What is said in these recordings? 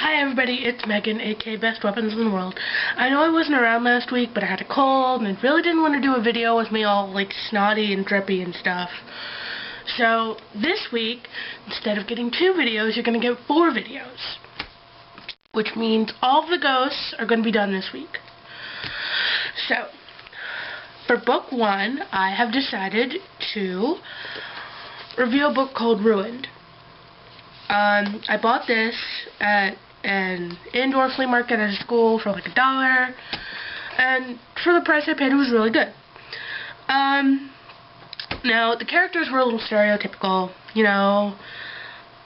Hi everybody, it's Megan, aka Best Weapons in the World. I know I wasn't around last week, but I had a cold and really didn't want to do a video with me all like snotty and drippy and stuff. So this week, instead of getting 2 videos, you're going to get 4 videos. Which means all of the ghosts are going to be done this week. So, for book 1, I have decided to review a book called Ruined. I bought this at an indoor flea market at a school for like $1, and for the price I paid, it was really good. Now, the characters were a little stereotypical, you know,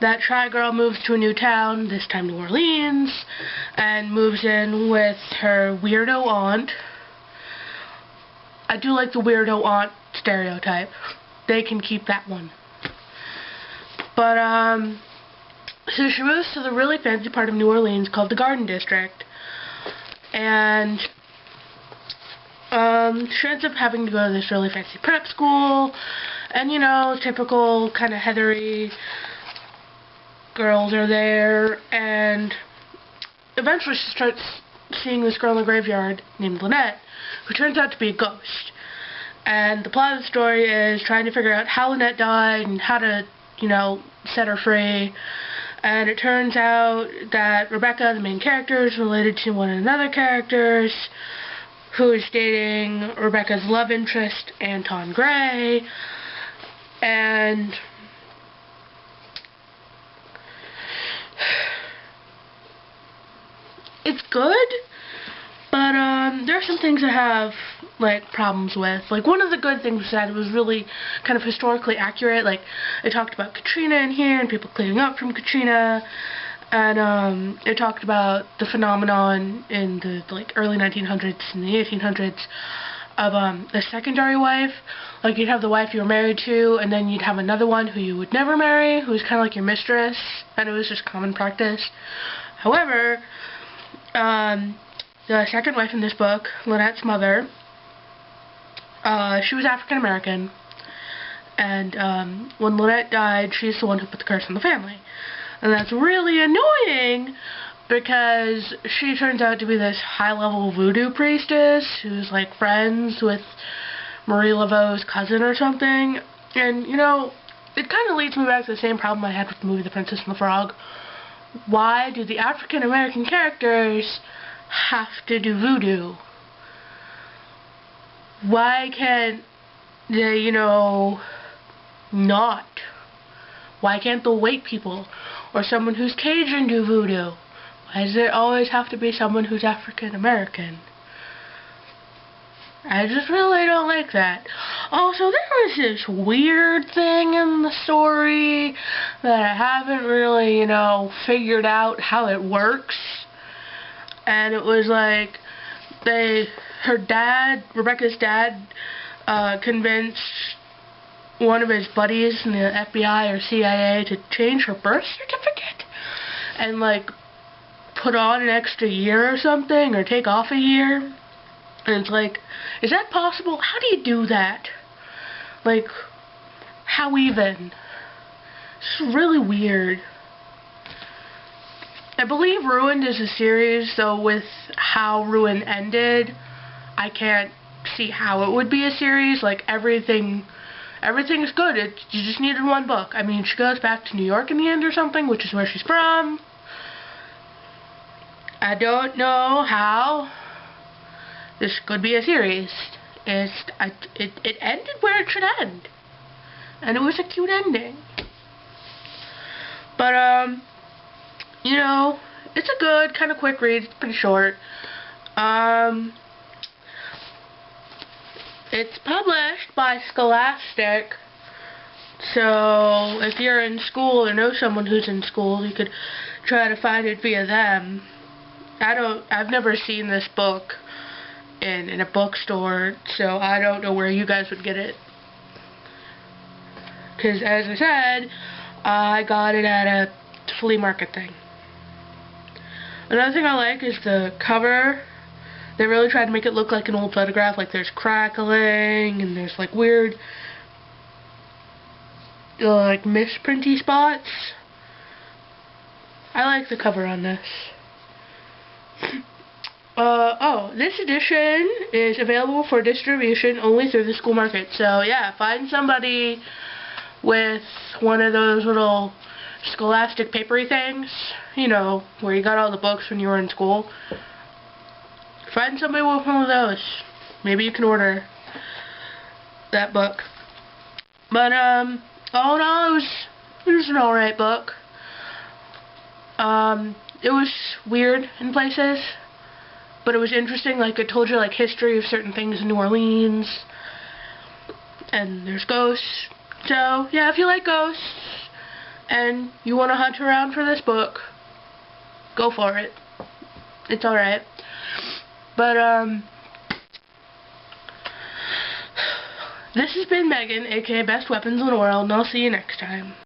that shy girl moves to a new town, this time New Orleans, and moves in with her weirdo aunt. I do like the weirdo aunt stereotype. They can keep that one. But, so she moves to the really fancy part of New Orleans called the Garden District, and she ends up having to go to this really fancy prep school, and you know, typical kind of heathery girls are there, and eventually she starts seeing this girl in the graveyard named Lynette, who turns out to be a ghost. And the plot of the story is trying to figure out how Lynette died and how to, you know, set her free. And it turns out that Rebecca, the main character, is related to one of the other characters, who is dating Rebecca's love interest, Anton Gray. And it's good, but there are some things I have like problems with. Like, one of the good things was that it was really kind of historically accurate. Like, it talked about Katrina in here and people cleaning up from Katrina, and it talked about the phenomenon in the like early 1900s and the 1800s of a secondary wife. Like, you'd have the wife you were married to, and then you'd have another one who you would never marry, who was kind of like your mistress, and it was just common practice. However, the second wife in this book, Lynette's mother, she was African American, and when Lynette died, she's the one who put the curse on the family. And that's really annoying, because she turns out to be this high-level voodoo priestess who's like friends with Marie Laveau's cousin or something. And, you know, it kind of leads me back to the same problem I had with the movie The Princess and the Frog. Why do the African American characters have to do voodoo? Why can't they, you know, not? Why can't the white people or someone who's Cajun do voodoo? Why does it always have to be someone who's African American? I just really don't like that. Also, there was this weird thing in the story that I haven't really, you know, figured out how it works. And it was like, Rebecca's dad, convinced one of his buddies in the FBI or CIA to change her birth certificate and like put on an extra year or something, or take off a year. And it's like, is that possible? How do you do that? Like, how even? It's really weird. I believe Ruined is a series, though with how Ruined ended, I can't see how it would be a series. Like, everything's good. You just needed one book. I mean, she goes back to New York in the end or something, which is where she's from. I don't know how this could be a series. It ended where it should end. And it was a cute ending. But, you know, it's a good, kind of quick read. It's pretty short. It's published by Scholastic. So, if you're in school or know someone who's in school, you could try to find it via them. I've never seen this book in a bookstore, so I don't know where you guys would get it. Because, as I said, I got it at a flea market thing. Another thing I like is the cover. They really tried to make it look like an old photograph, like there's crackling, and there's like weird, like misprinty spots. I like the cover on this. This edition is available for distribution only through the school market. So yeah, find somebody with one of those little Scholastic papery things, you know, where you got all the books when you were in school. Find somebody with one of those. Maybe you can order that book. But all in all, it was an alright book. It was weird in places, but it was interesting. Like, it told you, like, history of certain things in New Orleans, and there's ghosts. So yeah, if you like ghosts and you want to hunt around for this book, go for it. It's alright. But this has been Megan, aka Best Weapons in the World, and I'll see you next time.